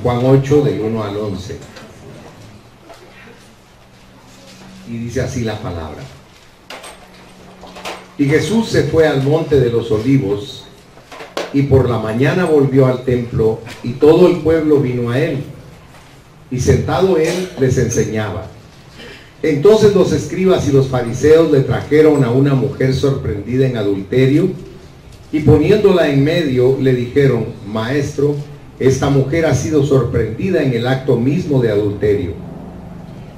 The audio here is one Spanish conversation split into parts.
Juan 8, del 1 al 11. Y dice así la palabra. Y Jesús se fue al monte de los olivos, y por la mañana volvió al templo, y todo el pueblo vino a él. Y sentado él les enseñaba. Entonces los escribas y los fariseos le trajeron a una mujer sorprendida en adulterio, y poniéndola en medio le dijeron: Maestro, esta mujer ha sido sorprendida en el acto mismo de adulterio.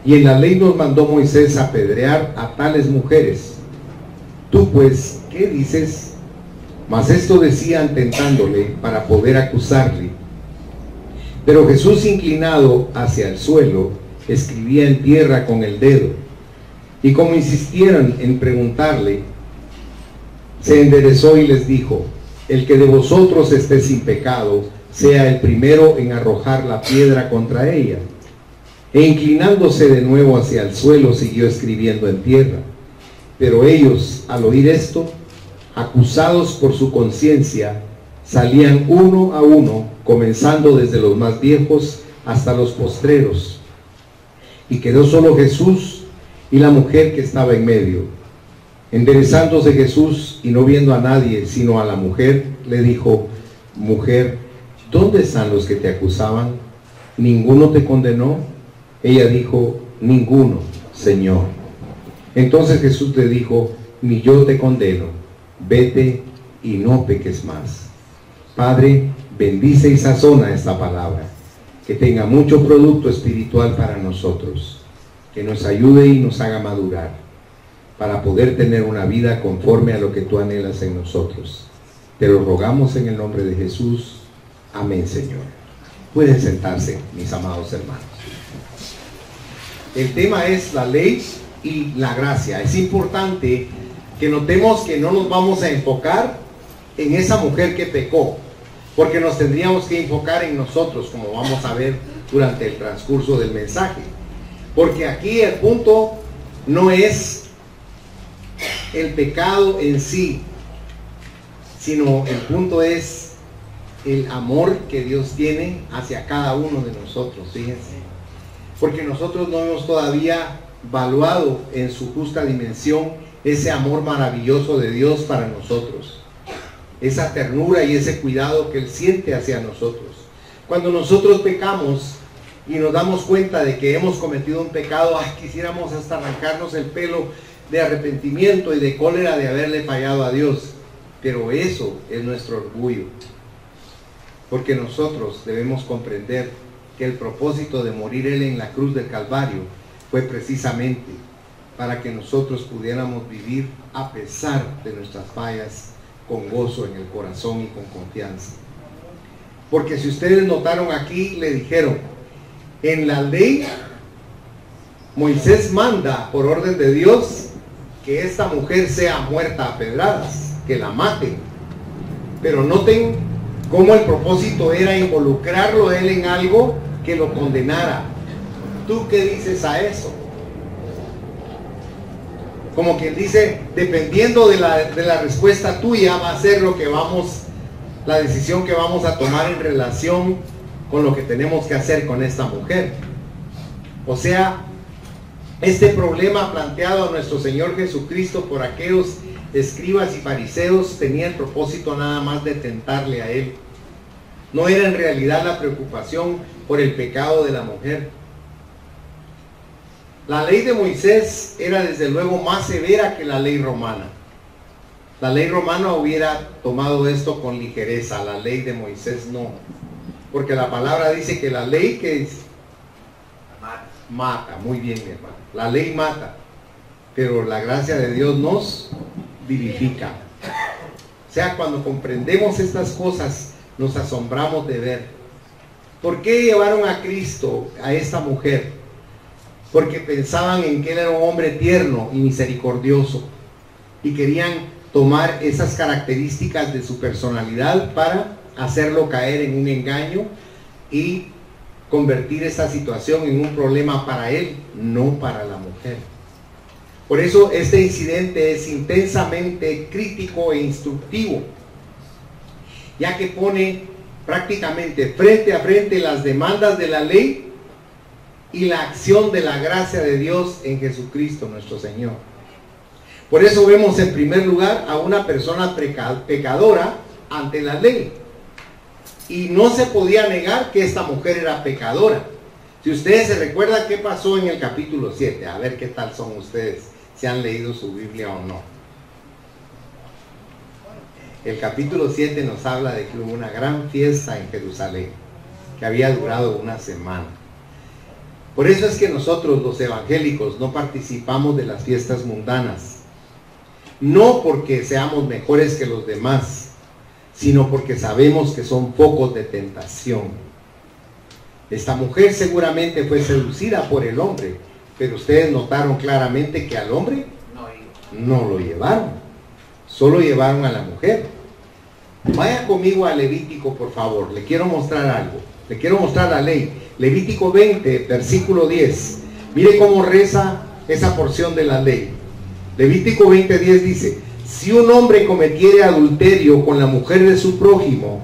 Y en la ley nos mandó Moisés apedrear a tales mujeres. Tú pues, ¿qué dices? Mas esto decían tentándole para poder acusarle. Pero Jesús, inclinado hacia el suelo, escribía en tierra con el dedo. Y como insistieron en preguntarle, se enderezó y les dijo: el que de vosotros esté sin pecado, sea el primero en arrojar la piedra contra ella. E inclinándose de nuevo hacia el suelo, siguió escribiendo en tierra. Pero ellos, al oír esto, acusados por su conciencia, salían uno a uno, comenzando desde los más viejos hasta los postreros. Y quedó solo Jesús y la mujer que estaba en medio. Enderezándose Jesús y no viendo a nadie sino a la mujer, le dijo: Mujer, ¿dónde están los que te acusaban? ¿Ninguno te condenó? Ella dijo: Ninguno, Señor. Entonces Jesús le dijo: Ni yo te condeno, vete y no peques más. Padre, bendice y sazona esta palabra, que tenga mucho producto espiritual para nosotros, que nos ayude y nos haga madurar, para poder tener una vida conforme a lo que tú anhelas en nosotros. Te lo rogamos en el nombre de Jesús. Amén, Señor. Pueden sentarse, mis amados hermanos. El tema es la ley y la gracia. Es importante que notemos que no nos vamos a enfocar en esa mujer que pecó, porque nos tendríamos que enfocar en nosotros, como vamos a ver durante el transcurso del mensaje. Porque aquí el punto no es el pecado en sí, sino el punto es el amor que Dios tiene hacia cada uno de nosotros. Fíjense, porque nosotros no hemos todavía valuado en su justa dimensión ese amor maravilloso de Dios para nosotros, esa ternura y ese cuidado que Él siente hacia nosotros. Cuando nosotros pecamos y nos damos cuenta de que hemos cometido un pecado, quisiéramos hasta arrancarnos el pelo de arrepentimiento y de cólera de haberle fallado a Dios. Pero eso es nuestro orgullo, porque nosotros debemos comprender que el propósito de morir Él en la cruz del Calvario fue precisamente para que nosotros pudiéramos vivir a pesar de nuestras fallas, con gozo en el corazón y con confianza. Porque si ustedes notaron aquí, le dijeron: en la ley Moisés manda por orden de Dios que esta mujer sea muerta a pedradas, que la maten. Pero noten cómo el propósito era involucrarlo a él en algo que lo condenara. ¿Tú qué dices a eso? Como quien dice, dependiendo de la respuesta tuya, va a ser la decisión que vamos a tomar en relación con lo que tenemos que hacer con esta mujer. O sea, este problema planteado a nuestro Señor Jesucristo por aquellos escribas y fariseos tenía el propósito nada más de tentarle a Él. No era en realidad la preocupación por el pecado de la mujer. La ley de Moisés era desde luego más severa que la ley romana. La ley romana hubiera tomado esto con ligereza, la ley de Moisés no. Porque la palabra dice que la ley que es, mata. Muy bien, mi hermano. La ley mata, pero la gracia de Dios nos vivifica. O sea, cuando comprendemos estas cosas, nos asombramos de ver. ¿Por qué llevaron a Cristo a esta mujer? Porque pensaban en que Él era un hombre tierno y misericordioso, y querían tomar esas características de su personalidad para hacerlo caer en un engaño y convertir esta situación en un problema para él, no para la mujer. Por eso este incidente es intensamente crítico e instructivo, ya que pone prácticamente frente a frente las demandas de la ley y la acción de la gracia de Dios en Jesucristo nuestro Señor. Por eso vemos en primer lugar a una persona pecadora ante la ley. Y no se podía negar que esta mujer era pecadora. Si ustedes se recuerdan qué pasó en el capítulo 7, a ver qué tal son ustedes, si han leído su Biblia o no. El capítulo 7 nos habla de que hubo una gran fiesta en Jerusalén, que había durado una semana. Por eso es que nosotros los evangélicos no participamos de las fiestas mundanas. No porque seamos mejores que los demás, sino porque sabemos que son focos de tentación. Esta mujer seguramente fue seducida por el hombre, pero ustedes notaron claramente que al hombre no lo llevaron, solo llevaron a la mujer. Vaya conmigo a Levítico, por favor, le quiero mostrar algo, le quiero mostrar la ley. Levítico 20, versículo 10. Mire cómo reza esa porción de la ley. Levítico 20, 10 dice: si un hombre cometiere adulterio con la mujer de su prójimo,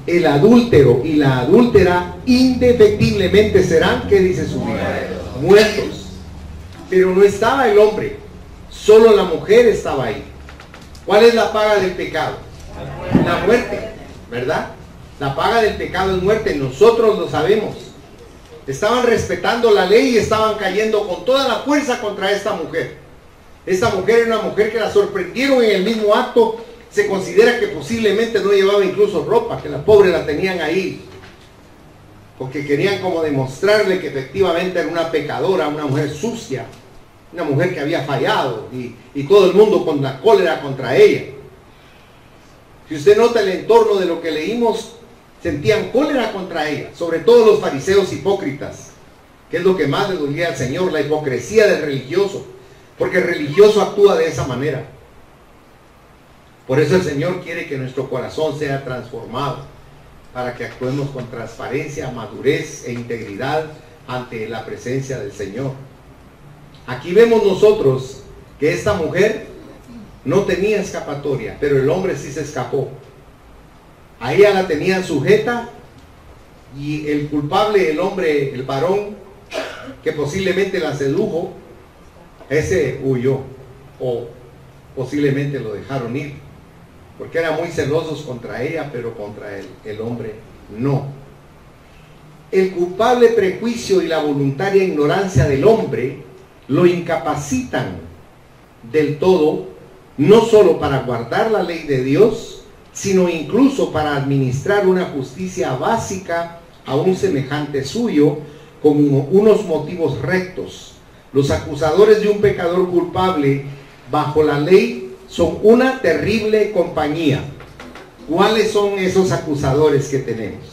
el adúltero y la adúltera indefectiblemente serán, ¿qué dice su Biblia? Muertos. Pero no estaba el hombre, solo la mujer estaba ahí. ¿Cuál es la paga del pecado? La muerte, ¿verdad? La paga del pecado es muerte, nosotros lo sabemos. Estaban respetando la ley y estaban cayendo con toda la fuerza contra esta mujer. Esta mujer era una mujer que la sorprendieron en el mismo acto. Se considera que posiblemente no llevaba incluso ropa, que la pobre la tenían ahí, porque querían como demostrarle que efectivamente era una pecadora, una mujer sucia, una mujer que había fallado, y todo el mundo con la cólera contra ella. Si usted nota el entorno de lo que leímos, sentían cólera contra ella, sobre todo los fariseos hipócritas, que es lo que más le dolía al Señor, la hipocresía del religioso, porque el religioso actúa de esa manera. Por eso el Señor quiere que nuestro corazón sea transformado, para que actuemos con transparencia, madurez e integridad ante la presencia del Señor. Aquí vemos nosotros que esta mujer no tenía escapatoria, pero el hombre sí se escapó. A ella la tenían sujeta, y el culpable, el hombre, el varón, que posiblemente la sedujo, ese huyó, o posiblemente lo dejaron ir, porque eran muy celosos contra ella, pero contra el hombre no. El culpable prejuicio y la voluntaria ignorancia del hombre lo incapacitan del todo, no solo para guardar la ley de Dios, sino incluso para administrar una justicia básica a un semejante suyo, con unos motivos rectos. Los acusadores de un pecador culpable bajo la ley son una terrible compañía. ¿Cuáles son esos acusadores que tenemos?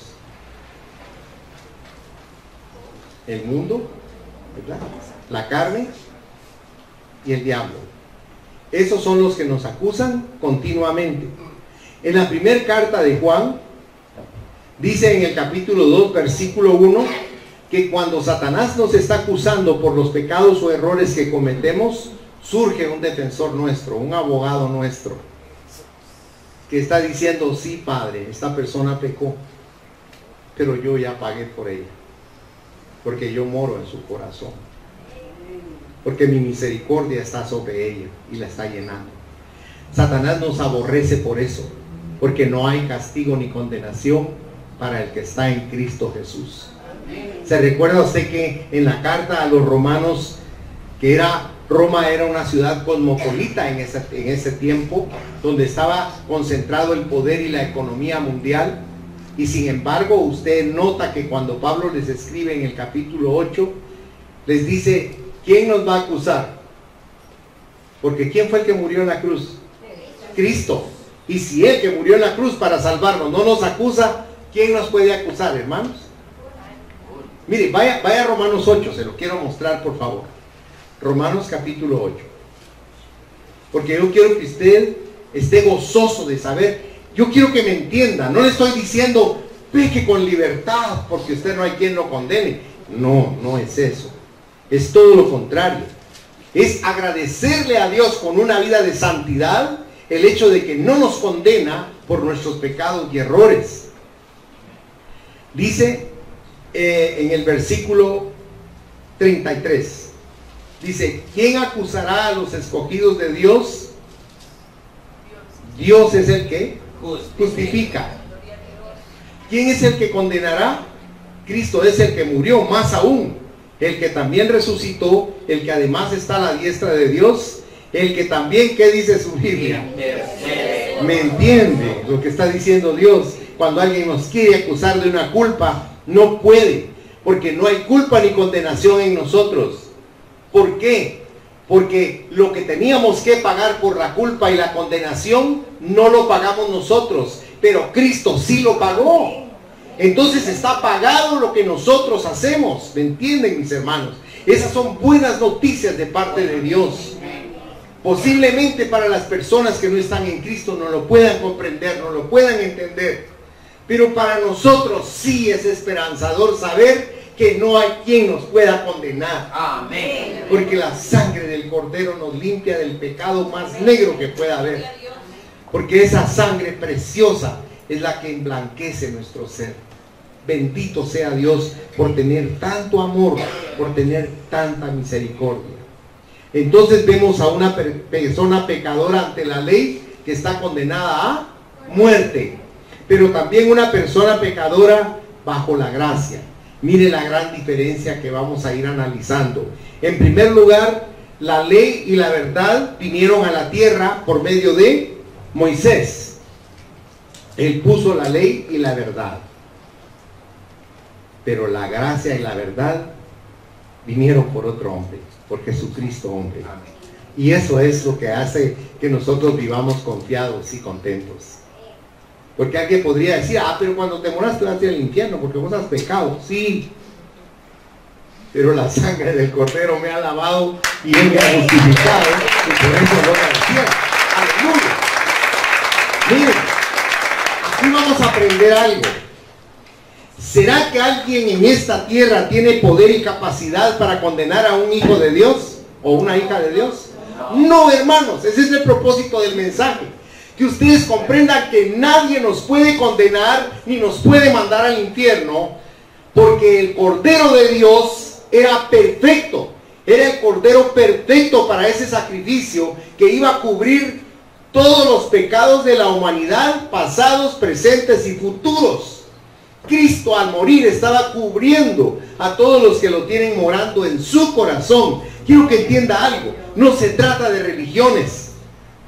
El mundo, ¿verdad? La carne y el diablo. Esos son los que nos acusan continuamente. En la primera carta de Juan, dice en el capítulo 2, versículo 1, que cuando Satanás nos está acusando por los pecados o errores que cometemos, surge un defensor nuestro, un abogado nuestro, que está diciendo: sí, Padre, esta persona pecó, pero yo ya pagué por ella, porque yo moro en su corazón, porque mi misericordia está sobre ella y la está llenando. Satanás nos aborrece por eso, porque no hay castigo ni condenación para el que está en Cristo Jesús. ¿Se recuerda usted que en la carta a los romanos, que Roma era una ciudad cosmopolita en ese tiempo, donde estaba concentrado el poder y la economía mundial? Y sin embargo, usted nota que cuando Pablo les escribe en el capítulo 8, les dice: ¿quién nos va a acusar? Porque ¿quién fue el que murió en la cruz? Cristo. Y si Él, que murió en la cruz para salvarnos, no nos acusa, ¿quién nos puede acusar, hermanos? Mire, vaya a Romanos 8, se lo quiero mostrar, por favor. Romanos capítulo 8. Porque yo quiero que usted esté gozoso de saber. Yo quiero que me entienda. No le estoy diciendo peque con libertad, porque usted no hay quien lo condene. No, no es eso. Es todo lo contrario. Es agradecerle a Dios con una vida de santidad el hecho de que no nos condena por nuestros pecados y errores. Dice en el versículo 33, dice, ¿quién acusará a los escogidos de Dios? Dios es el que justifica. ¿Quién es el que condenará? Cristo es el que murió, más aún, el que también resucitó, el que además está a la diestra de Dios, el que también, ¿qué dice su Biblia? ¿Me entiende lo que está diciendo Dios? Cuando alguien nos quiere acusar de una culpa, no puede, porque no hay culpa ni condenación en nosotros. ¿Por qué? Porque lo que teníamos que pagar por la culpa y la condenación, no lo pagamos nosotros, pero Cristo sí lo pagó. Entonces está pagado lo que nosotros hacemos. ¿Me entienden, mis hermanos? Esas son buenas noticias de parte de Dios. Posiblemente para las personas que no están en Cristo no lo puedan comprender, no lo puedan entender, pero para nosotros sí es esperanzador saber que no hay quien nos pueda condenar. Amén. Porque la sangre del Cordero nos limpia del pecado más negro que pueda haber. Porque esa sangre preciosa es la que emblanquece nuestro ser. Bendito sea Dios por tener tanto amor, por tener tanta misericordia. Entonces vemos a una persona pecadora ante la ley que está condenada a muerte, pero también una persona pecadora bajo la gracia. Mire la gran diferencia que vamos a ir analizando. En primer lugar, la ley y la verdad vinieron a la tierra por medio de Moisés. Él puso la ley y la verdad. Pero la gracia y la verdad vinieron por otro hombre, por Jesucristo hombre. Y eso es lo que hace que nosotros vivamos confiados y contentos. Porque alguien podría decir, pero cuando te moras te vas a ir al infierno porque vos has pecado. Sí, pero la sangre del Cordero me ha lavado y Él me ha justificado, y por eso voy al cielo. Aleluya. Miren, aquí vamos a aprender algo. ¿Será que alguien en esta tierra tiene poder y capacidad para condenar a un hijo de Dios o una hija de Dios? No, hermanos, ese es el propósito del mensaje. Que ustedes comprendan que nadie nos puede condenar ni nos puede mandar al infierno, porque el Cordero de Dios era perfecto. Era el Cordero perfecto para ese sacrificio que iba a cubrir todos los pecados de la humanidad, pasados, presentes y futuros. Cristo al morir estaba cubriendo a todos los que lo tienen morando en su corazón. Quiero que entienda algo. No se trata de religiones,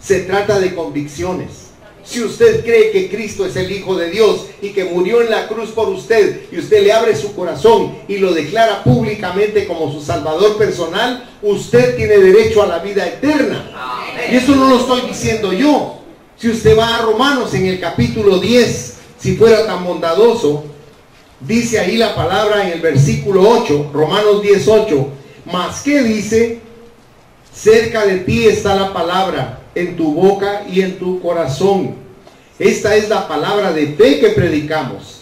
se trata de convicciones. Si usted cree que Cristo es el Hijo de Dios y que murió en la cruz por usted, y usted le abre su corazón y lo declara públicamente como su Salvador personal, usted tiene derecho a la vida eterna. Amén. Y eso no lo estoy diciendo yo. Si usted va a Romanos en el capítulo 10, si fuera tan bondadoso, dice ahí la palabra en el versículo 8, Romanos 10:8, mas ¿qué dice? Cerca de ti está la palabra, en tu boca y en tu corazón. Esta es la palabra de fe que predicamos.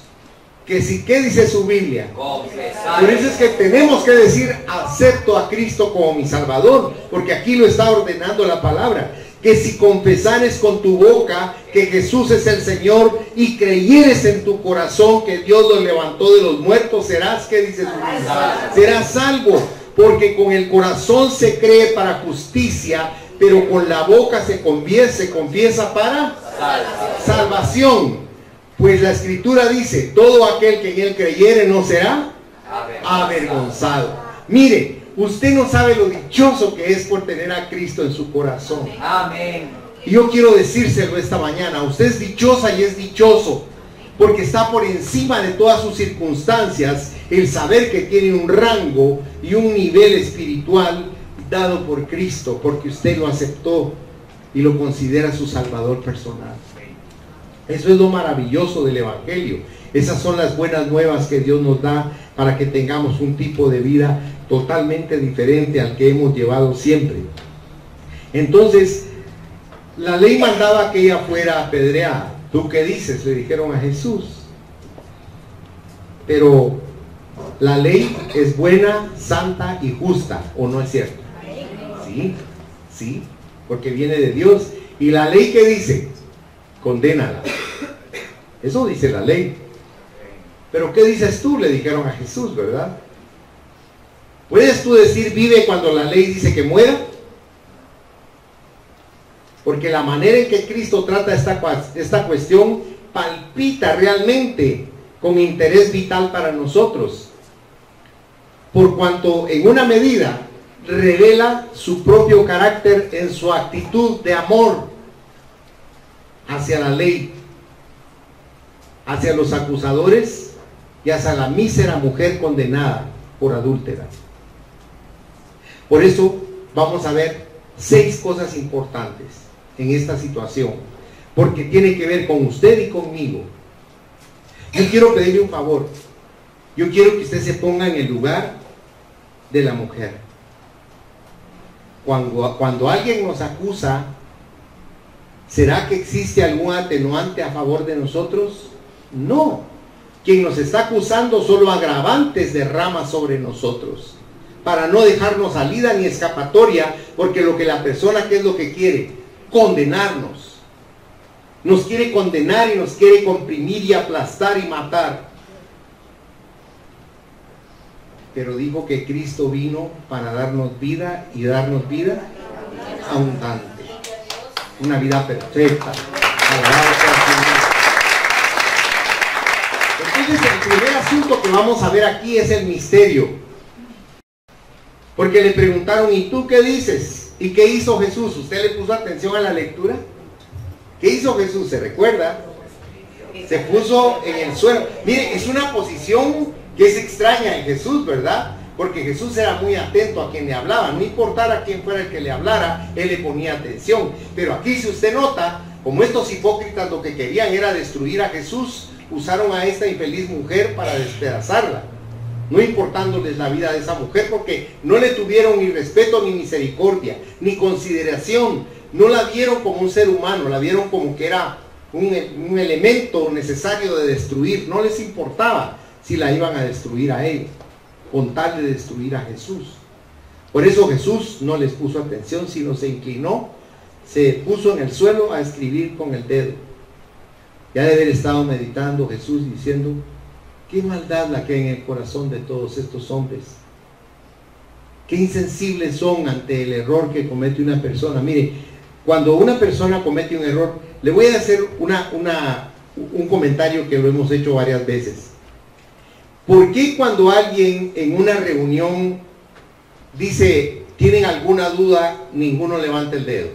Que si, ¿qué dice su Biblia? Confesar. Por eso es que tenemos que decir, acepto a Cristo como mi Salvador, porque aquí lo está ordenando la palabra. Que si confesares con tu boca que Jesús es el Señor y creyeres en tu corazón que Dios lo levantó de los muertos, serás, ¿qué dice su Biblia? Serás salvo, porque con el corazón se cree para justicia, pero con la boca se confiesa para salvación. Pues la Escritura dice, todo aquel que en Él creyere no será avergonzado. Mire, usted no sabe lo dichoso que es por tener a Cristo en su corazón. Amén. Y yo quiero decírselo esta mañana. Usted es dichosa y es dichoso porque está por encima de todas sus circunstancias el saber que tiene un rango y un nivel espiritual dado por Cristo, porque usted lo aceptó y lo considera su Salvador personal. Eso es lo maravilloso del Evangelio. Esas son las buenas nuevas que Dios nos da para que tengamos un tipo de vida totalmente diferente al que hemos llevado siempre. Entonces, la ley mandaba que ella fuera apedreada. ¿Tú qué dices?, le dijeron a Jesús. Pero la ley es buena, santa y justa, ¿o no es cierto? Sí, sí, porque viene de Dios. ¿Y la ley qué dice? Condénala. Eso dice la ley. Pero ¿qué dices tú?, le dijeron a Jesús, ¿verdad? ¿Puedes tú decir vive cuando la ley dice que muera? Porque la manera en que Cristo trata esta cuestión palpita realmente con interés vital para nosotros, por cuanto en una medida revela su propio carácter en su actitud de amor hacia la ley, hacia los acusadores y hacia la mísera mujer condenada por adúltera. Por eso vamos a ver 6 cosas importantes en esta situación, porque tiene que ver con usted y conmigo. Yo quiero pedirle un favor. Yo quiero que usted se ponga en el lugar de la mujer. Cuando alguien nos acusa, ¿será que existe algún atenuante a favor de nosotros? No. Quien nos está acusando solo agravantes derrama sobre nosotros, para no dejarnos salida ni escapatoria, porque lo que la persona, ¿qué es lo que quiere? Condenarnos. Nos quiere condenar y nos quiere comprimir y aplastar y matar. Pero dijo que Cristo vino para darnos vida y darnos vida abundante. Una vida perfecta. Entonces el primer asunto que vamos a ver aquí es el misterio. Porque le preguntaron, ¿y tú qué dices? ¿Y qué hizo Jesús? ¿Usted le puso atención a la lectura? ¿Qué hizo Jesús? ¿Se recuerda? Se puso en el suelo. Mire, es una posición que es extraña en Jesús, ¿verdad? Porque Jesús era muy atento a quien le hablaba. No importara quién fuera el que le hablara, él le ponía atención. Pero aquí, si usted nota, como estos hipócritas lo que querían era destruir a Jesús, usaron a esta infeliz mujer para despedazarla, no importándoles la vida de esa mujer, porque no le tuvieron ni respeto, ni misericordia, ni consideración. No la vieron como un ser humano, la vieron como que era un elemento necesario de destruir. No les importaba si la iban a destruir a ellos, con tal de destruir a Jesús. Por eso Jesús no les puso atención, sino se inclinó, se puso en el suelo a escribir con el dedo. Ya de haber estado meditando Jesús diciendo, qué maldad la que hay en el corazón de todos estos hombres. Qué insensibles son ante el error que comete una persona. Mire, cuando una persona comete un error, le voy a hacer un comentario que lo hemos hecho varias veces. ¿Por qué cuando alguien en una reunión dice, ¿tienen alguna duda?, ninguno levanta el dedo?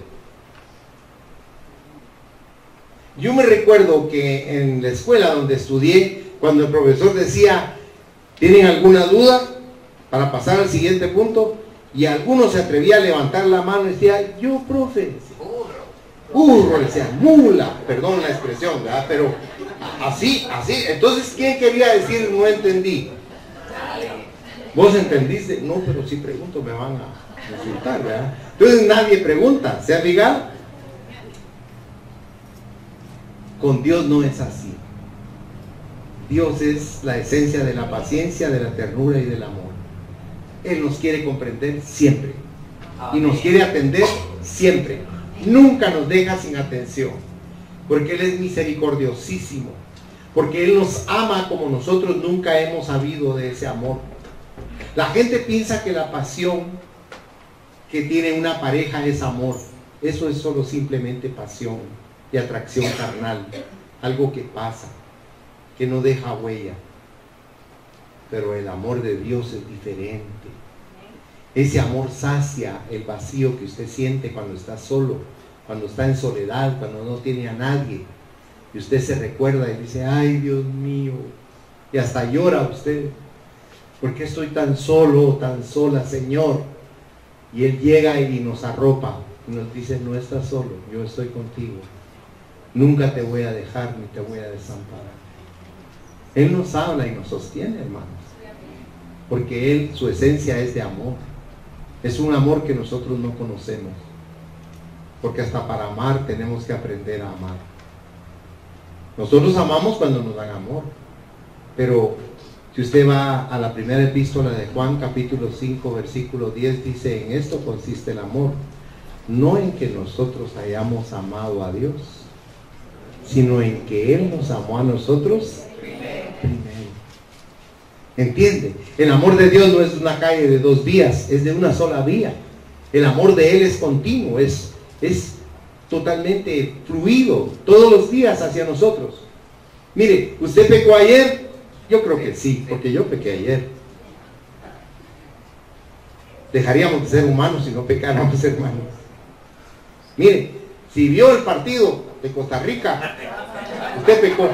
Yo me recuerdo que en la escuela donde estudié, cuando el profesor decía, ¿tienen alguna duda?, para pasar al siguiente punto, y alguno se atrevía a levantar la mano y decía, yo, profe, burro, decía, mula, perdón la expresión, ¿verdad? Pero así, entonces, ¿quién quería decir no entendí? ¿Vos entendiste? No, pero si pregunto me van a insultar, ¿verdad? Entonces nadie pregunta, ¿se ha fijado? Con Dios no es así. Dios es la esencia de la paciencia, de la ternura y del amor. Él nos quiere comprender siempre. Y nos quiere atender siempre. Nunca nos deja sin atención. Porque Él es misericordiosísimo. Porque Él nos ama como nosotros nunca hemos sabido de ese amor. La gente piensa que la pasión que tiene una pareja es amor. Eso es solo simplemente pasión y atracción carnal. Algo que pasa, que no deja huella. Pero el amor de Dios es diferente. Ese amor sacia el vacío que usted siente cuando está solo, cuando está en soledad, cuando no tiene a nadie. Y usted se recuerda y dice, ay Dios mío, y hasta llora usted. ¿Por qué estoy tan solo, tan sola, Señor? Y Él llega y nos arropa y nos dice, no estás solo, yo estoy contigo. Nunca te voy a dejar ni te voy a desamparar. Él nos habla y nos sostiene, hermanos. Porque Él, su esencia es de amor. Es un amor que nosotros no conocemos. Porque hasta para amar tenemos que aprender a amar. Nosotros amamos cuando nos dan amor. Pero si usted va a la primera epístola de Juan, capítulo 5, versículo 10, dice, en esto consiste el amor. No en que nosotros hayamos amado a Dios, sino en que Él nos amó a nosotros primero. ¿Entiende? El amor de Dios no es una calle de dos vías, es de una sola vía. El amor de Él es continuo, es totalmente fluido, todos los días hacia nosotros. Mire, ¿usted pecó ayer? Yo creo que sí, porque yo pequé ayer. Dejaríamos de ser humanos si no pecáramos, hermanos. Mire, si vio el partido de Costa Rica, usted pecó.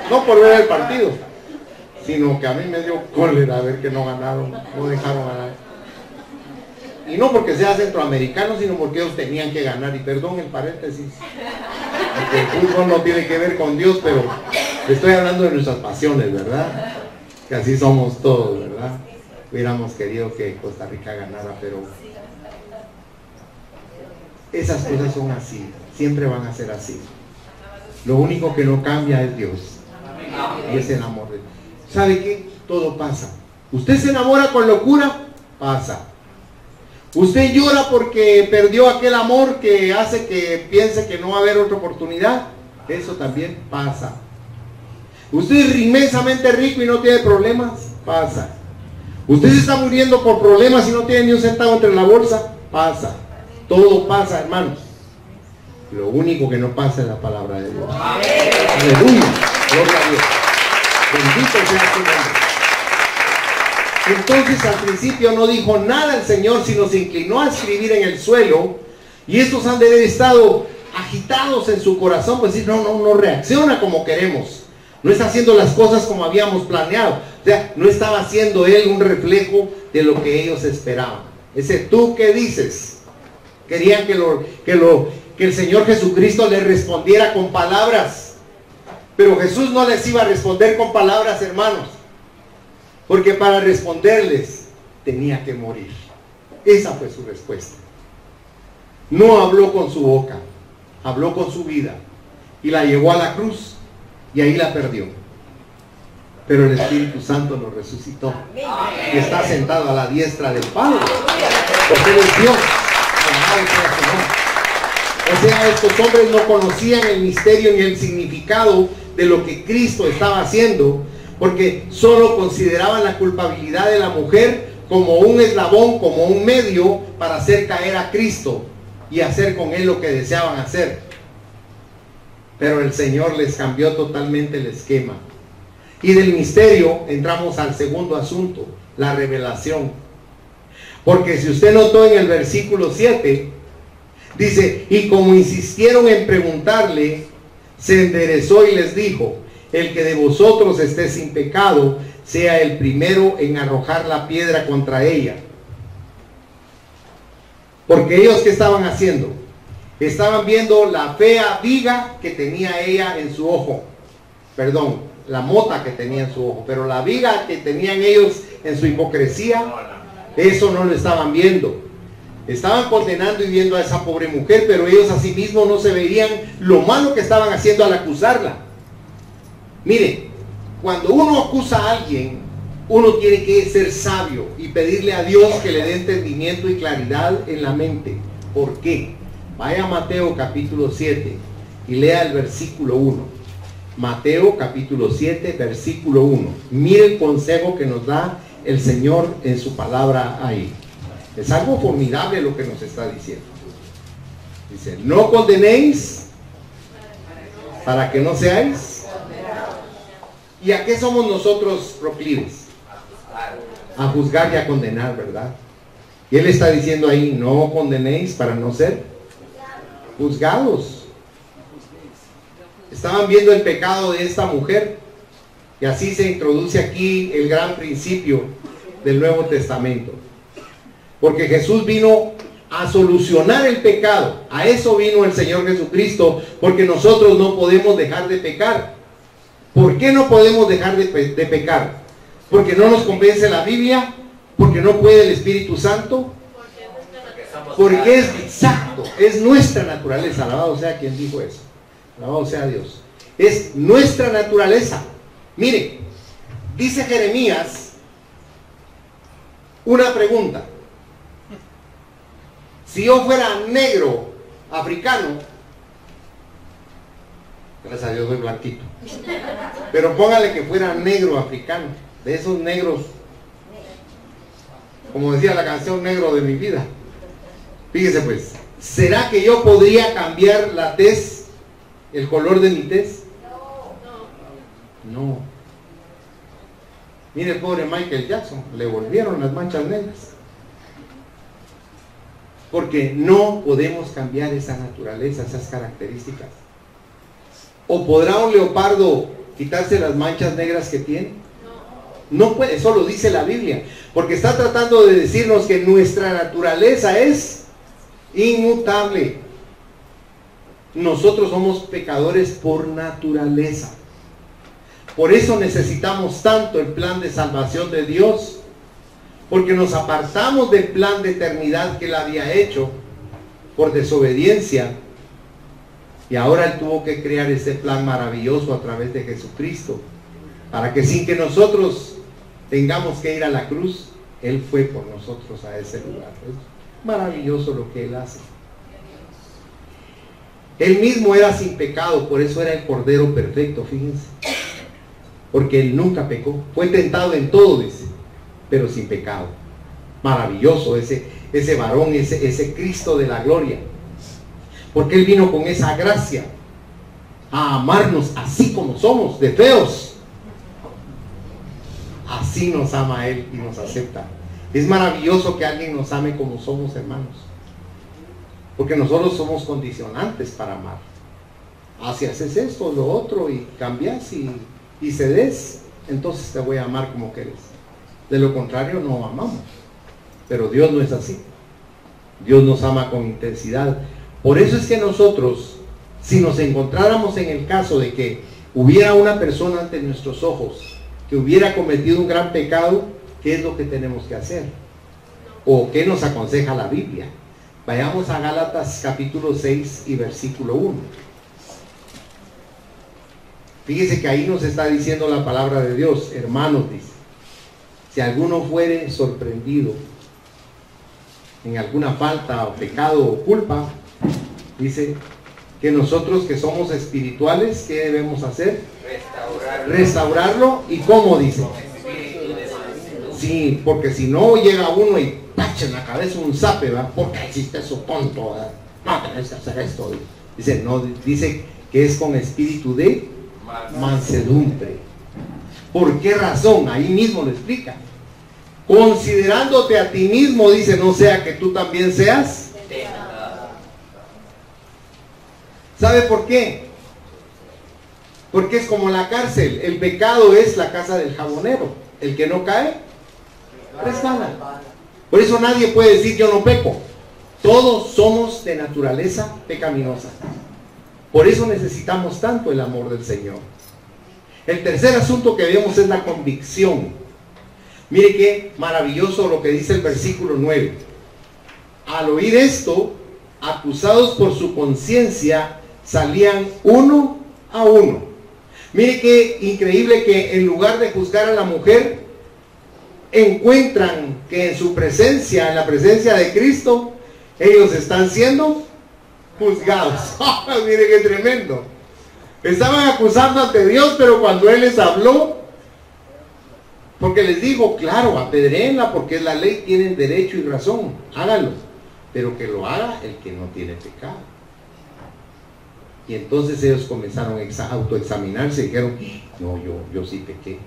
No por ver el partido, sino que a mí me dio cólera ver que no ganaron, no dejaron ganar. Y no porque sea centroamericano, sino porque ellos tenían que ganar. Y perdón el paréntesis, porque el fútbol no tiene que ver con Dios, pero estoy hablando de nuestras pasiones, ¿verdad? Que así somos todos, ¿verdad? Hubiéramos querido que Costa Rica ganara, pero esas cosas son así, siempre van a ser así. Lo único que no cambia es Dios, y es el amor de Dios. ¿Sabe qué? Todo pasa. Usted se enamora con locura, pasa. Usted llora porque perdió aquel amor que hace que piense que no va a haber otra oportunidad, eso también pasa. Usted es inmensamente rico y no tiene problemas, pasa. Usted se está muriendo por problemas y no tiene ni un centavo entre la bolsa, pasa. Todo pasa, hermanos. Lo único que no pasa es la palabra de Dios. Aleluya, gloria a Dios. Bendito sea su nombre. Entonces al principio no dijo nada el Señor, sino se inclinó a escribir en el suelo, y estos han de haber estado agitados en su corazón, pues decir, no reacciona como queremos, no está haciendo las cosas como habíamos planeado. O sea, no estaba haciendo él un reflejo de lo que ellos esperaban. Ese tú que dices, querían que el Señor Jesucristo les respondiera con palabras, pero Jesús no les iba a responder con palabras, hermanos, porque para responderles tenía que morir. Esa fue su respuesta. No habló con su boca, habló con su vida, y la llevó a la cruz, y ahí la perdió. Pero el Espíritu Santo lo resucitó, y está sentado a la diestra del Padre, porque Él es Dios. O sea, estos hombres no conocían el misterio ni el significado de lo que Cristo estaba haciendo, porque solo consideraban la culpabilidad de la mujer como un eslabón, como un medio para hacer caer a Cristo y hacer con Él lo que deseaban hacer. Pero el Señor les cambió totalmente el esquema. Y del misterio entramos al segundo asunto, la revelación. Porque si usted notó en el versículo 7, dice, y como insistieron en preguntarle, se enderezó y les dijo, el que de vosotros esté sin pecado, sea el primero en arrojar la piedra contra ella. Porque ellos, ¿qué estaban haciendo? Estaban viendo la fea viga que tenía ella en su ojo. Perdón, la mota que tenía en su ojo. Pero la viga que tenían ellos en su hipocresía, eso no lo estaban viendo. Estaban condenando y viendo a esa pobre mujer, pero ellos a sí mismos no se veían lo malo que estaban haciendo al acusarla. Mire, cuando uno acusa a alguien, uno tiene que ser sabio y pedirle a Dios que le dé entendimiento y claridad en la mente. ¿Por qué? Vaya a Mateo capítulo 7 y lea el versículo 1. Mateo capítulo 7, versículo 1. Mire el consejo que nos da el Señor en su palabra ahí. Es algo formidable lo que nos está diciendo. Dice, no condenéis para que no seáis. ¿Y a qué somos nosotros proclives? A juzgar y a condenar, ¿verdad? Y Él está diciendo ahí, no condenéis para no ser juzgados. Estaban viendo el pecado de esta mujer, y así se introduce aquí el gran principio del Nuevo Testamento. Porque Jesús vino a solucionar el pecado. A eso vino el Señor Jesucristo, porque nosotros no podemos dejar de pecar. ¿Por qué no podemos dejar de pecar? ¿Porque no nos convence la Biblia? ¿Porque no puede el Espíritu Santo? Porque es exacto, es nuestra naturaleza. Alabado sea quien dijo eso. Alabado sea Dios. Es nuestra naturaleza. Mire, dice Jeremías una pregunta. Si yo fuera negro, africano, gracias a Dios soy blanquito, pero póngale que fuera negro africano, de esos negros, como decía la canción, negro de mi vida. Fíjese pues, ¿será que yo podría cambiar la tez, el color de mi tez? No. Mire el pobre Michael Jackson, le volvieron las manchas negras. Porque no podemos cambiar esa naturaleza, esas características. ¿O podrá un leopardo quitarse las manchas negras que tiene? No puede, eso lo dice la Biblia. Porque está tratando de decirnos que nuestra naturaleza es inmutable. Nosotros somos pecadores por naturaleza. Por eso necesitamos tanto el plan de salvación de Dios. Porque nos apartamos del plan de eternidad que Él había hecho por desobediencia. Y ahora Él tuvo que crear ese plan maravilloso a través de Jesucristo. Para que sin que nosotros tengamos que ir a la cruz, Él fue por nosotros a ese lugar. Es maravilloso lo que Él hace. Él mismo era sin pecado, por eso era el Cordero perfecto, fíjense. Porque Él nunca pecó. Fue tentado en todo, dice, pero sin pecado. Maravilloso ese varón, ese Cristo de la gloria. Porque Él vino con esa gracia a amarnos así como somos, de feos. Así nos ama Él y nos acepta. Es maravilloso que alguien nos ame como somos, hermanos. Porque nosotros somos condicionantes para amar. Si haces esto, lo otro, y cambias y cedes, entonces te voy a amar como quieres. De lo contrario, no amamos. Pero Dios no es así. Dios nos ama con intensidad. Por eso es que nosotros, si nos encontráramos en el caso de que hubiera una persona ante nuestros ojos que hubiera cometido un gran pecado, ¿qué es lo que tenemos que hacer? ¿O qué nos aconseja la Biblia? Vayamos a Gálatas capítulo 6 y versículo 1. Fíjese que ahí nos está diciendo la palabra de Dios. Hermanos, dice, si alguno fuere sorprendido en alguna falta o pecado o culpa, dice que nosotros que somos espirituales, ¿qué debemos hacer? Restaurarlo. ¿Y cómo dice? Sí, porque si no llega uno y tacha en la cabeza un zape, ¿verdad? ¿Por qué hiciste eso, tonto? ¿Verdad? No tenés que hacer esto. Dice, no, dice que es con espíritu de mansedumbre. ¿Por qué razón? Ahí mismo lo explica. Considerándote a ti mismo, dice, no sea que tú también seas. ¿Sabe por qué? Porque es como la cárcel. El pecado es la casa del jabonero. El que no cae, resbala. Por eso nadie puede decir yo no peco. Todos somos de naturaleza pecaminosa. Por eso necesitamos tanto el amor del Señor. El tercer asunto que vemos es la convicción. Mire qué maravilloso lo que dice el versículo 9. Al oír esto, acusados por su conciencia, salían uno a uno. Mire qué increíble que en lugar de juzgar a la mujer, encuentran que en su presencia, en la presencia de Cristo, ellos están siendo juzgados. Mire qué tremendo. Estaban acusando ante Dios, pero cuando Él les habló, porque les dijo, claro, apedréenla porque es la ley, tienen derecho y razón, háganlo, pero que lo haga el que no tiene pecado. Y entonces ellos comenzaron a autoexaminarse y dijeron, no, yo sí pequé.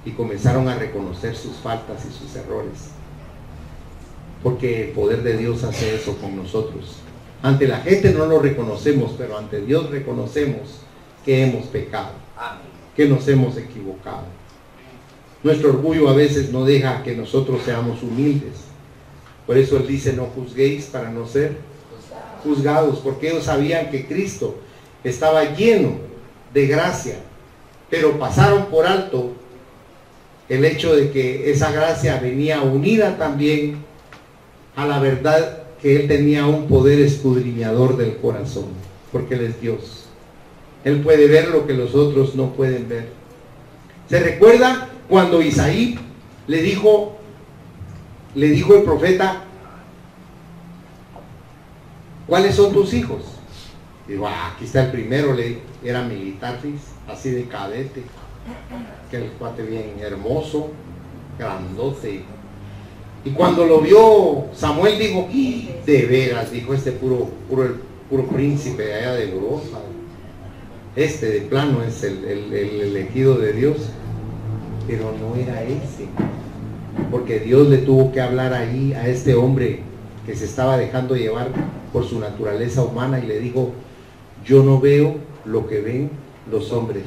Y comenzaron a reconocer sus faltas y sus errores. Porque el poder de Dios hace eso con nosotros. Ante la gente no lo reconocemos, pero ante Dios reconocemos que hemos pecado, que nos hemos equivocado. Nuestro orgullo a veces no deja que nosotros seamos humildes. Por eso Él dice, no juzguéis para no ser juzgados, porque ellos sabían que Cristo estaba lleno de gracia, pero pasaron por alto el hecho de que esa gracia venía unida también a la verdad que Él tenía un poder escudriñador del corazón, porque Él es Dios. Él puede ver lo que los otros no pueden ver. ¿Se recuerda cuando Isaí le dijo el profeta, ¿cuáles son tus hijos? Digo, aquí está el primero, era militar, así de cadete, aquel cuate bien hermoso, grandote. Y cuando lo vio, Samuel dijo, de veras, dijo, este puro príncipe allá de Europa, este de plano es el elegido de Dios. Pero no era ese, porque Dios le tuvo que hablar ahí a este hombre que se estaba dejando llevar por su naturaleza humana, y le dijo, yo no veo lo que ven los hombres,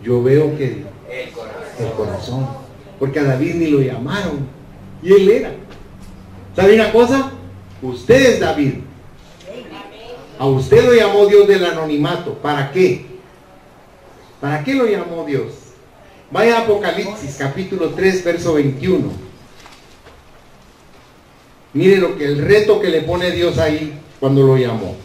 yo veo que el corazón, porque a David ni lo llamaron, y él era. ¿Sabe una cosa? Usted es David. A usted lo llamó Dios del anonimato. ¿Para qué? ¿Para qué lo llamó Dios? Vaya a Apocalipsis capítulo 3 verso 21. Mire lo que el reto que le pone Dios ahí cuando lo llamó.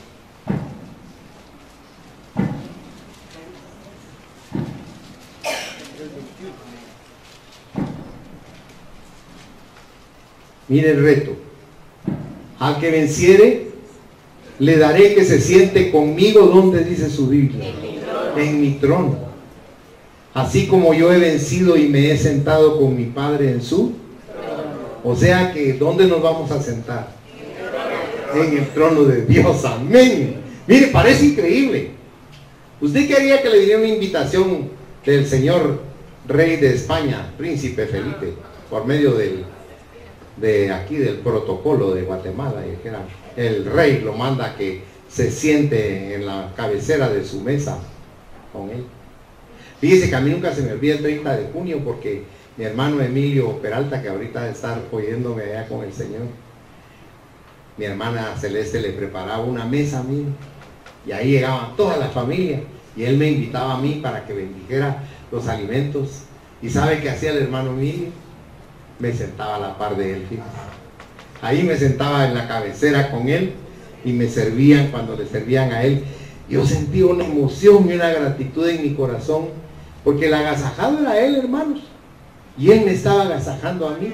Mire el reto. Al que venciere, le daré que se siente conmigo. ¿Dónde dice su Biblia? En mi trono. Así como yo he vencido y me he sentado con mi Padre en su. O sea que, ¿dónde nos vamos a sentar? En el trono de Dios. Amén. Mire, parece increíble. ¿Usted quería que le diera una invitación del señor rey de España, príncipe Felipe, por medio del protocolo de Guatemala? Y que el rey lo manda a que se siente en la cabecera de su mesa con él. Fíjese que a mí nunca se me olvida el 30 de junio, porque mi hermano Emilio Peralta, que ahorita está oyéndome allá con el Señor, mi hermana Celeste le preparaba una mesa a mí, y ahí llegaba toda la familia, y él me invitaba a mí para que bendijera los alimentos. ¿Y sabe qué hacía el hermano Emilio? Me sentaba a la par de él, fíjese. Ahí me sentaba en la cabecera con él, y me servían. Cuando le servían a él, yo sentía una emoción y una gratitud en mi corazón, porque el agasajado era él, hermanos, y él me estaba agasajando a mí.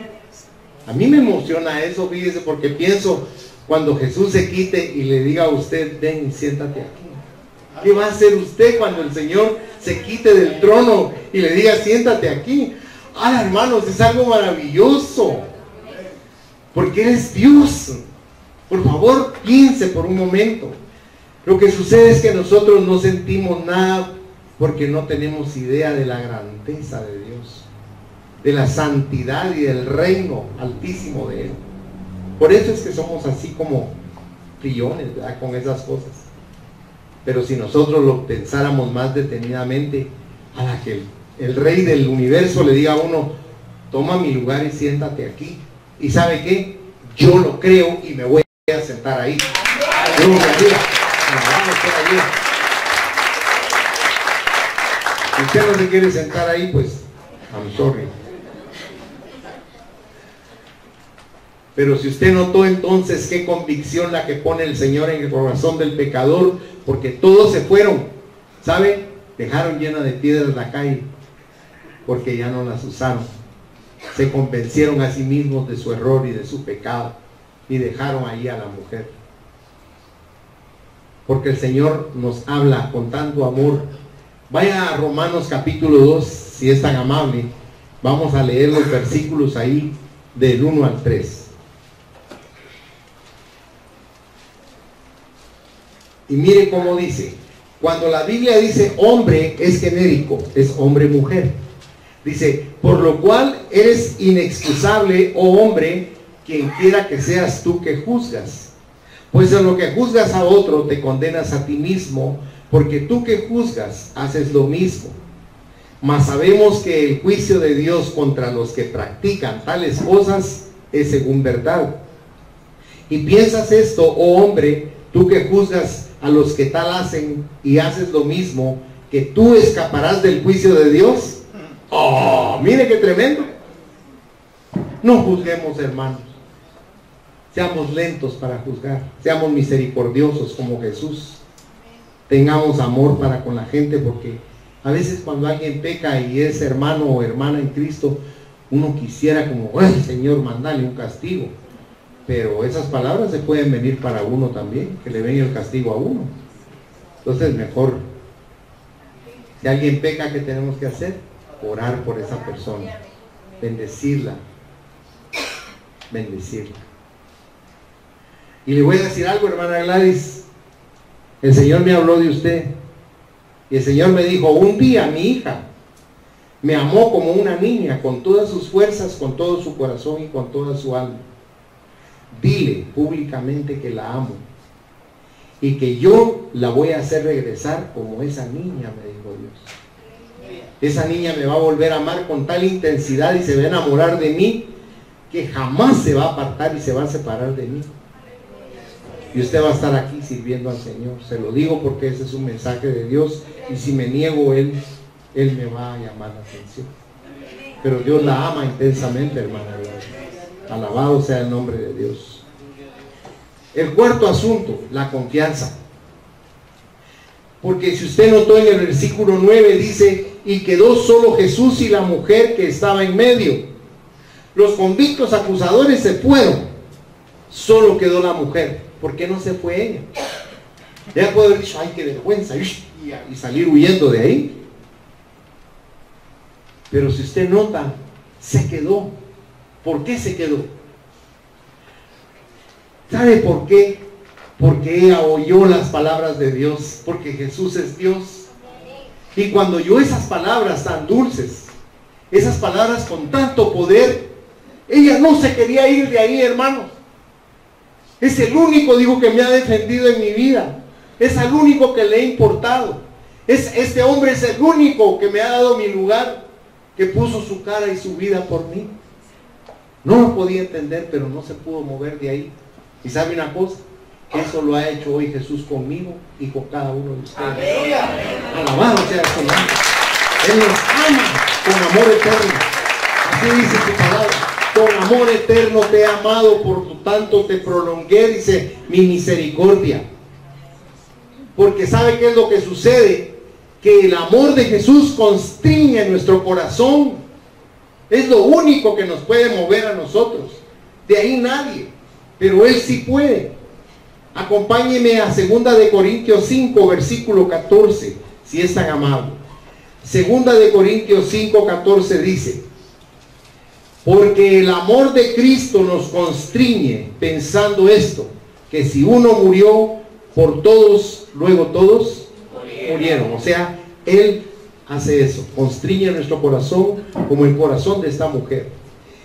A mí me emociona eso, fíjese, porque pienso, cuando Jesús se quite y le diga a usted, ven y siéntate aquí, ¿qué va a hacer usted cuando el Señor se quite del trono y le diga, siéntate aquí? Ah, hermanos, es algo maravilloso, porque Él es Dios. Por favor, piense por un momento. Lo que sucede es que nosotros no sentimos nada porque no tenemos idea de la grandeza de Dios, de la santidad y del reino altísimo de Él. Por eso es que somos así como trillones, ¿verdad?, con esas cosas. Pero si nosotros lo pensáramos más detenidamente, a la que el Rey del universo le diga a uno, toma mi lugar y siéntate aquí. ¿Y sabe qué? Yo lo creo y me voy a sentar ahí. Yo me ayuda. Si usted no se quiere sentar ahí, pues, I'm sorry. Pero si usted notó entonces qué convicción la que pone el Señor en el corazón del pecador, porque todos se fueron, ¿sabe? Dejaron llena de piedras la calle, porque ya no las usaron. Se convencieron a sí mismos de su error y de su pecado, y dejaron ahí a la mujer. Porque el Señor nos habla con tanto amor. Vaya a Romanos capítulo 2, si es tan amable. Vamos a leer los versículos ahí del 1 al 3. Y mire cómo dice. Cuando la Biblia dice hombre, es genérico, es hombre-mujer. Dice, por lo cual eres inexcusable, oh hombre, quien quiera que seas tú que juzgas. Pues en lo que juzgas a otro, te condenas a ti mismo, porque tú que juzgas, haces lo mismo. Mas sabemos que el juicio de Dios contra los que practican tales cosas es según verdad. Y piensas esto, oh hombre, tú que juzgas a los que tal hacen y haces lo mismo, que tú escaparás del juicio de Dios. Oh, mire qué tremendo. No juzguemos, hermanos. Seamos lentos para juzgar. Seamos misericordiosos como Jesús. Tengamos amor para con la gente, porque a veces cuando alguien peca y es hermano o hermana en Cristo, uno quisiera como, ay, Señor, mandale un castigo. Pero esas palabras se pueden venir para uno también, que le venga el castigo a uno. Entonces mejor Si alguien peca, ¿qué tenemos que hacer? Orar por esa persona, bendecirla, bendecirla. Y le voy a decir algo, hermana Gladys. El Señor me habló de usted. Y el Señor me dijo, un día mi hija me amó como una niña, con todas sus fuerzas, con todo su corazón y con toda su alma. Dile públicamente que la amo y que yo la voy a hacer regresar como esa niña, me dijo Dios. Esa niña me va a volver a amar con tal intensidad y se va a enamorar de mí que jamás se va a apartar y se va a separar de mí. Y usted va a estar aquí sirviendo al Señor. Se lo digo porque ese es un mensaje de Dios. Y si me niego, Él me va a llamar la atención. Pero Dios la ama intensamente, hermana. Alabado sea el nombre de Dios. El cuarto asunto, la confianza. Porque si usted notó en el versículo 9, dice, y quedó solo Jesús y la mujer que estaba en medio. Los convictos acusadores se fueron. Solo quedó la mujer. ¿Por qué no se fue ella? Ella puede haber dicho, ay, qué vergüenza, y salir huyendo de ahí. Pero si usted nota, se quedó. ¿Por qué se quedó? ¿Sabe por qué? Porque ella oyó las palabras de Dios, porque Jesús es Dios. Y cuando oyó esas palabras tan dulces, esas palabras con tanto poder, ella no se quería ir de ahí, hermanos. Es el único, digo, que me ha defendido en mi vida. Es el único que le he importado. Este hombre es el único que me ha dado mi lugar, que puso su cara y su vida por mí. No lo podía entender, pero no se pudo mover de ahí. Y sabe una cosa, eso lo ha hecho hoy Jesús conmigo y con cada uno de ustedes. Alabado sea su nombre. Él nos ama con amor eterno. Así dice su palabra. Con amor eterno te he amado, por lo tanto te prolongué, dice, mi misericordia. Porque ¿sabe qué es lo que sucede? Que el amor de Jesús constriñe nuestro corazón. Es lo único que nos puede mover a nosotros. De ahí nadie. Pero Él sí puede. Acompáñeme a 2 de Corintios 5, versículo 14, si es tan amable. 2 de Corintios 5, 14 dice, porque el amor de Cristo nos constriñe, pensando esto, que si uno murió por todos, luego todos murieron. O sea, Él hace eso, constriñe nuestro corazón como el corazón de esta mujer.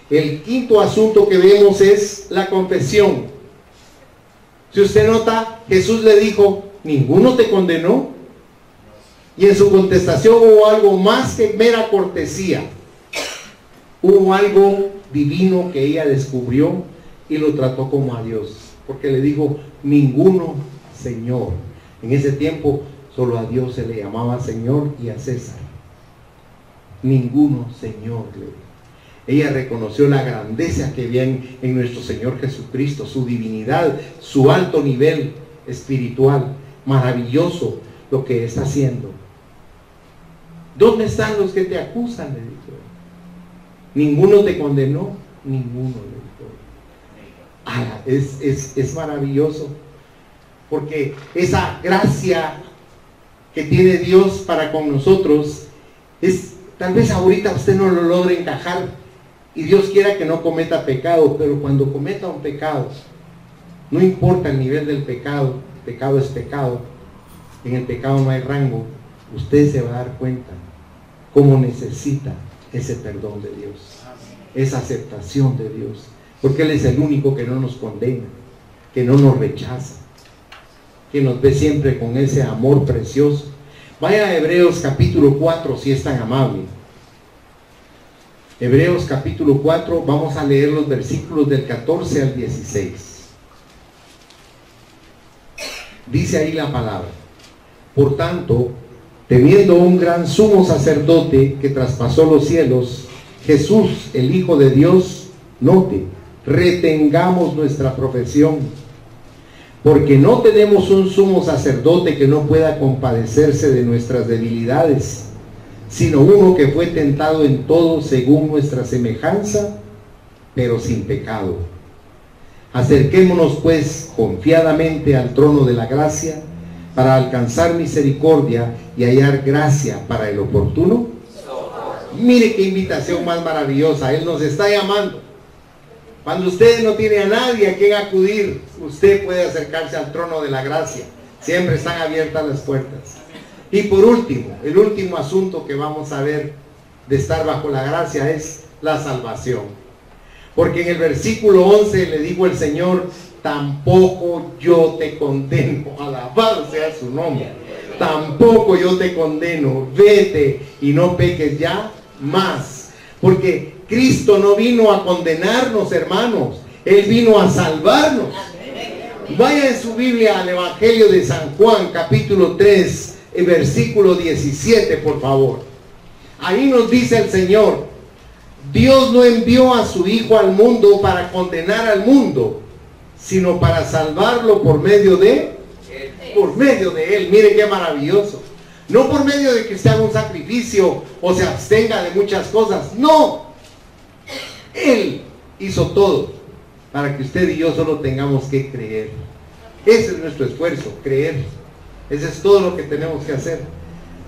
El quinto asunto que vemos es la confesión. Si usted nota, Jesús le dijo, ninguno te condenó. Y en su contestación hubo algo más que mera cortesía. Hubo algo divino que ella descubrió y lo trató como a Dios. Porque le dijo, ninguno Señor. En ese tiempo solo a Dios se le llamaba Señor y a César. Ninguno Señor, le dijo. Ella reconoció la grandeza que había en nuestro Señor Jesucristo, su divinidad, su alto nivel espiritual, maravilloso lo que está haciendo. ¿Dónde están los que te acusan?, le dijo. Ninguno te condenó, ninguno, le dijo. Es maravilloso, porque esa gracia que tiene Dios para con nosotros es, tal vez ahorita usted no lo logre encajar y Dios quiera que no cometa pecado, pero cuando cometa un pecado, no importa el nivel del pecado, pecado es pecado, en el pecado no hay rango, usted se va a dar cuenta cómo necesita ese perdón de Dios, esa aceptación de Dios, porque Él es el único que no nos condena, que no nos rechaza, que nos ve siempre con ese amor precioso. Vaya a Hebreos capítulo 4, si es tan amable. Hebreos capítulo 4, vamos a leer los versículos del 14 al 16. Dice ahí la palabra: por tanto, teniendo un gran sumo sacerdote que traspasó los cielos, Jesús, el Hijo de Dios, note, retengamos nuestra profesión, porque no tenemos un sumo sacerdote que no pueda compadecerse de nuestras debilidades, sino uno que fue tentado en todo según nuestra semejanza, pero sin pecado. Acerquémonos pues confiadamente al trono de la gracia, para alcanzar misericordia y hallar gracia para el oportuno. Mire qué invitación más maravillosa. Él nos está llamando. Cuando usted no tiene a nadie a quien acudir, usted puede acercarse al trono de la gracia. Siempre están abiertas las puertas. Y por último, el último asunto que vamos a ver de estar bajo la gracia es la salvación. Porque en el versículo 11 le dijo el Señor: tampoco yo te condeno. Alabado sea su nombre. Tampoco yo te condeno. Vete y no peques ya más. Porque Cristo no vino a condenarnos, hermanos. Él vino a salvarnos. Vaya en su Biblia al Evangelio de San Juan, capítulo 3, versículo 17, por favor. Ahí nos dice el Señor: Dios no envió a su Hijo al mundo para condenar al mundo, sino para salvarlo por medio de Él. Mire qué maravilloso. No por medio de que usted haga un sacrificio o se abstenga de muchas cosas. No. Él hizo todo para que usted y yo solo tengamos que creer. Ese es nuestro esfuerzo, creer. Ese es todo lo que tenemos que hacer.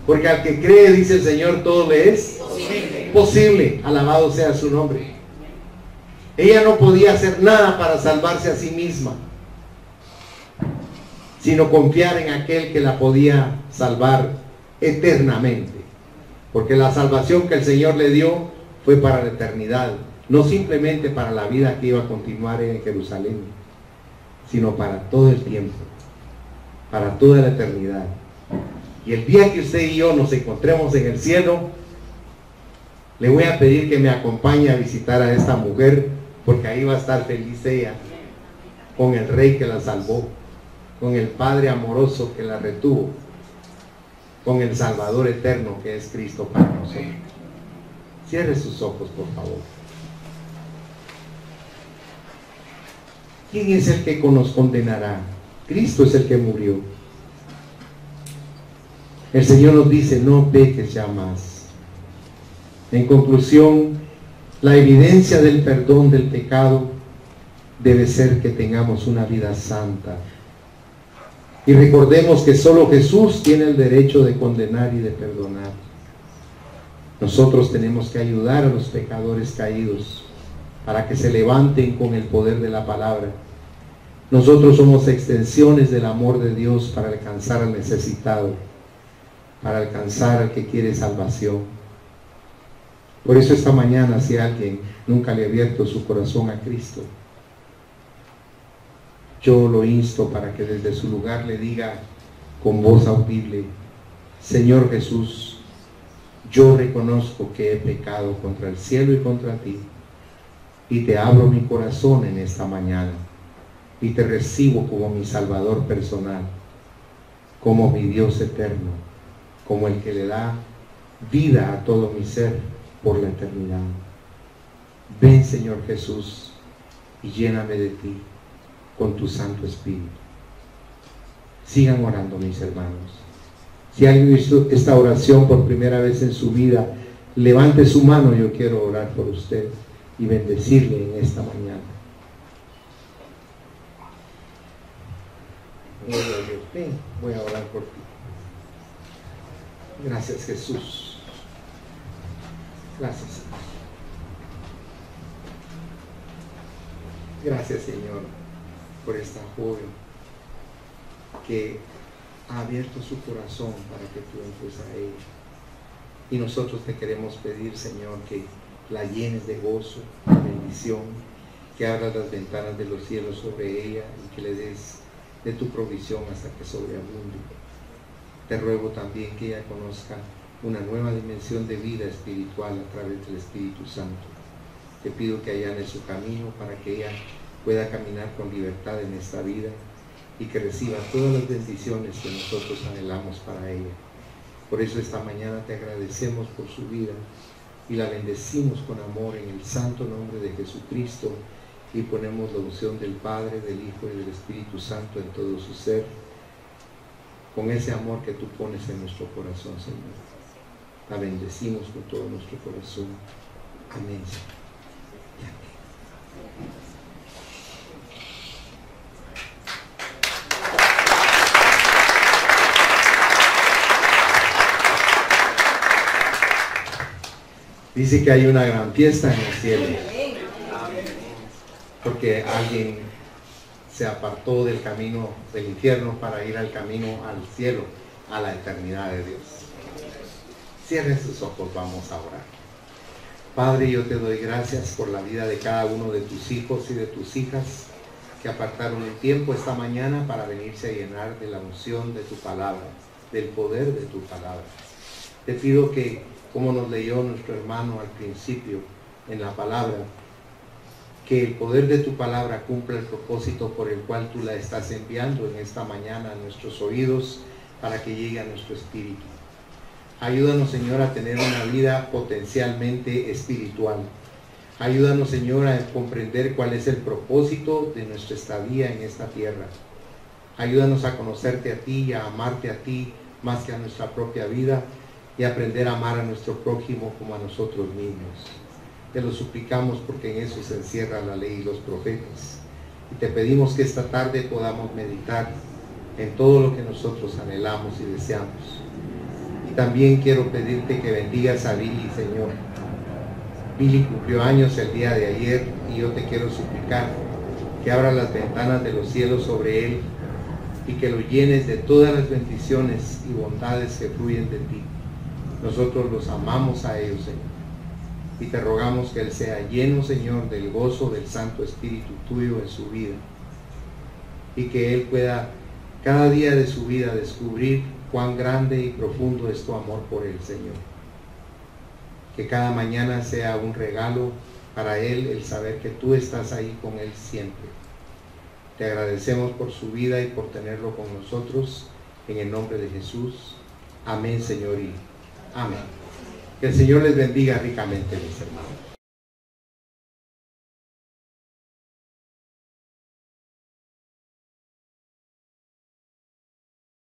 Porque al que cree, dice el Señor, todo le es posible. Alabado sea su nombre. Ella no podía hacer nada para salvarse a sí misma, sino confiar en aquel que la podía salvar eternamente. Porque la salvación que el Señor le dio fue para la eternidad. No simplemente para la vida que iba a continuar en Jerusalén, sino para todo el tiempo, para toda la eternidad. Y el día que usted y yo nos encontremos en el cielo, le voy a pedir que me acompañe a visitar a esta mujer, porque ahí va a estar feliz ella, con el Rey que la salvó, con el Padre amoroso que la retuvo, con el Salvador eterno que es Cristo para nosotros. Cierre sus ojos, por favor. ¿Quién es el que nos condenará? Cristo es el que murió. El Señor nos dice: no peques ya más. En conclusión, la evidencia del perdón del pecado debe ser que tengamos una vida santa. Y recordemos que solo Jesús tiene el derecho de condenar y de perdonar. Nosotros tenemos que ayudar a los pecadores caídos para que se levanten con el poder de la palabra. Nosotros somos extensiones del amor de Dios para alcanzar al necesitado, para alcanzar al que quiere salvación. Por eso esta mañana, si alguien nunca le ha abierto su corazón a Cristo, yo lo insto para que desde su lugar le diga con voz audible: Señor Jesús, yo reconozco que he pecado contra el cielo y contra ti, y te abro mi corazón en esta mañana, y te recibo como mi Salvador personal, como mi Dios eterno, como el que le da vida a todo mi ser por la eternidad. Ven, Señor Jesús, y lléname de ti con tu Santo Espíritu. Sigan orando, mis hermanos. Si alguien hizo esta oración por primera vez en su vida, levante su mano. Yo quiero orar por usted y bendecirle en esta mañana. Ven, voy a orar por ti. Gracias, Jesús. Gracias, Señor. Gracias, Señor, por esta joven que ha abierto su corazón para que tú entres a ella. Y nosotros te queremos pedir, Señor, que la llenes de gozo, de bendición, que abras las ventanas de los cielos sobre ella y que le des de tu provisión hasta que sobreabunde. Te ruego también que ella conozca una nueva dimensión de vida espiritual a través del Espíritu Santo. Te pido que allane su camino para que ella pueda caminar con libertad en esta vida y que reciba todas las bendiciones que nosotros anhelamos para ella. Por eso esta mañana te agradecemos por su vida y la bendecimos con amor en el santo nombre de Jesucristo, y ponemos la unción del Padre, del Hijo y del Espíritu Santo en todo su ser, con ese amor que tú pones en nuestro corazón, Señor. La bendecimos con todo nuestro corazón. Amén. Dice que hay una gran fiesta en el cielo, porque alguien se apartó del camino del infierno para ir al camino al cielo, a la eternidad de Dios. Cierren sus ojos, vamos a orar. Padre, yo te doy gracias por la vida de cada uno de tus hijos y de tus hijas que apartaron un tiempo esta mañana para venirse a llenar de la unción de tu palabra, del poder de tu palabra. Te pido que, como nos leyó nuestro hermano al principio en la palabra, que el poder de tu palabra cumpla el propósito por el cual tú la estás enviando en esta mañana a nuestros oídos para que llegue a nuestro espíritu. Ayúdanos, Señor, a tener una vida potencialmente espiritual. Ayúdanos, Señor, a comprender cuál es el propósito de nuestra estadía en esta tierra. Ayúdanos a conocerte a ti y a amarte a ti más que a nuestra propia vida y a aprender a amar a nuestro prójimo como a nosotros mismos. Te lo suplicamos porque en eso se encierra la ley y los profetas. Y te pedimos que esta tarde podamos meditar en todo lo que nosotros anhelamos y deseamos. Y también quiero pedirte que bendigas a Billy, Señor. Billy cumplió años el día de ayer y yo te quiero suplicar que abras las ventanas de los cielos sobre él y que lo llenes de todas las bendiciones y bondades que fluyen de ti. Nosotros los amamos a ellos, Señor. Y te rogamos que él sea lleno, Señor, del gozo del Santo Espíritu tuyo en su vida. Y que él pueda cada día de su vida descubrir cuán grande y profundo es tu amor por él, Señor. Que cada mañana sea un regalo para él el saber que tú estás ahí con él siempre. Te agradecemos por su vida y por tenerlo con nosotros. En el nombre de Jesús. Amén, Señor, y amén. Que el Señor les bendiga ricamente, mis hermanos.